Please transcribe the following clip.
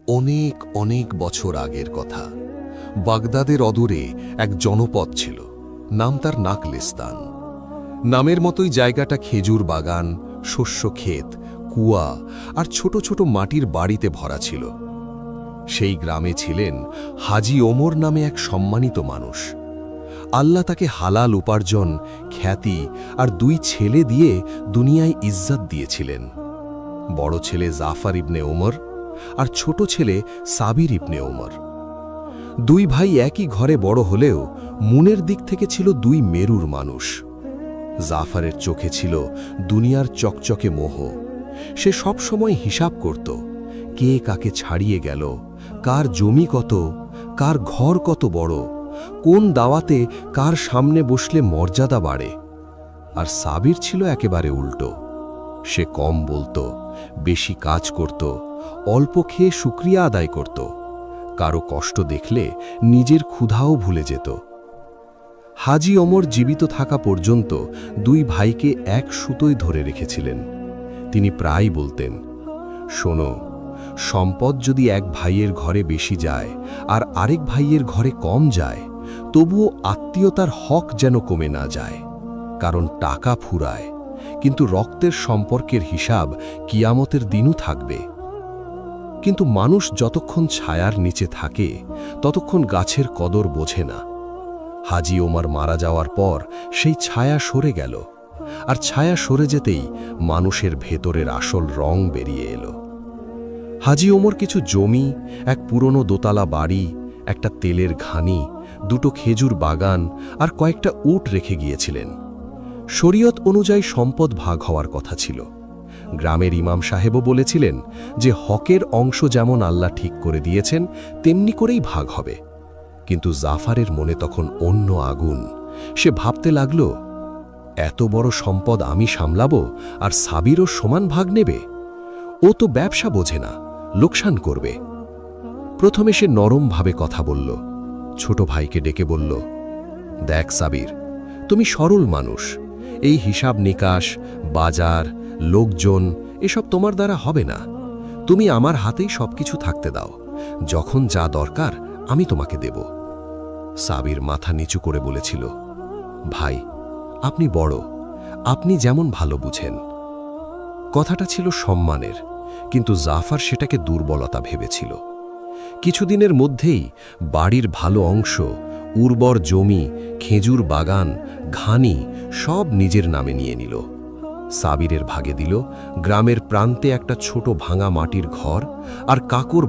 অনেক অনেক বছর আগের কথা। বাগদাদের অদূরে এক জনপদ ছিল, নাম তার নাকলিস্তান। নামের মতোই জায়গাটা খেজুর বাগান, শস্য ক্ষেত, কুয়া আর ছোট ছোট মাটির বাড়িতে ভরা ছিল। সেই গ্রামে ছিলেন হাজি ওমর নামে এক সম্মানিত মানুষ। আল্লাহ তাকে হালাল উপার্জন, খ্যাতি আর 2 ছেলে দিয়ে দুনিয়ায় ইজ্জত দিয়েছিলেন। বড় ছেলে জাফর ইবনে ওমর আর ছোট ছেলে সাবির ইবনে ওমর। 2 ভাই একই ঘরে বড় হলেও মনের দিক থেকে ছিল 2 মেরুর মানুষ। জাফরের চোখে ছিল দুনিয়ার চকচকে মোহ। সে সব সময় হিসাব করত, কে কাকে ছাড়িয়ে গেল, কার জমি কত, কার ঘর কত বড়, কোন দাওয়াতে কার সামনে বসলে মর্যাদা বাড়ে। আর সাবির ছিল একেবারে উল্টো। সে কম বলতো, বেশি কাজ করত, অল্প খেয়ে শুকরিয়া আদায় করত। কারো কষ্ট দেখলে নিজের ক্ষুধাও ভুলে যেত। হাজি ওমর জীবিত থাকা পর্যন্ত 2 ভাইকে এক সুতোয় ধরে রেখেছিলেন। তিনি প্রায় বলতেন, শোনো, সম্পদ যদি এক ভাইয়ের ঘরে বেশি যায় আর আরেক ভাইয়ের ঘরে কম যায়, তবুও আত্মীয়তার হক যেন কমে না যায়। কারণ টাকা ফুরায়, কিন্তু রক্তের সম্পর্কের হিসাব কিয়ামতের দিনও থাকবে। কিন্তু মানুষ যতক্ষণ ছায়ার নিচে থাকে ততক্ষণ গাছের কদর বোঝে না। হাজি ওমর মারা যাওয়ার পর সেই ছায়া সরে গেল, আর ছায়া সরে যেতেই মানুষের ভেতরের আসল রং বেরিয়ে এলো। হাজি ওমর কিছু জমি, এক পুরনো দোতলা বাড়ি, একটা তেলের ঘানি, 2টো খেজুর বাগান আর কয়েকটা উট রেখে গিয়েছিলেন। শরীয়ত অনুযায়ী সম্পদ ভাগ হওয়ার কথা ছিল। গ্রামের ইমাম সাহেবও বলেছিলেন যে হকের অংশ যেমন আল্লাহ ঠিক করে দিয়েছেন তেমনি করেই ভাগ হবে। কিন্তু জাফরের মনে তখন অন্য আগুন। সে ভাবতে লাগল, এত বড় সম্পদ আমি সামলাবো আর সাবিরও সমান ভাগ নেবে? ও তো ব্যবসা বোঝে না, লোকসান করবে। প্রথমে সে নরমভাবে কথা বলল, ছোট ভাইকে ডেকে বলল, দেখ সাবির, তুমি সরল মানুষ, এই হিসাব নিকাশ, বাজার, লোকজন এসব তোমার দ্বারা হবে না। তুমি আমার হাতেই সবকিছু থাকতে দাও, যখন যা দরকার আমি তোমাকে দেব। সাবির মাথা নিচু করে বলেছিল, ভাই, আপনি বড়, আপনি যেমন ভালো বুঝেন। কথাটা ছিল সম্মানের, কিন্তু জাফর সেটাকে দুর্বলতা ভেবেছিল। কিছুদিনের মধ্যেই বাড়ির ভালো অংশ, উর্বর জমি, খেজুর বাগান, ঘানি সব নিজের নামে নিয়ে নিল। সাবিরের ভাগে দিল গ্রামের প্রান্তে একটা ছোট ভাঙা মাটির ঘর আর কাকুর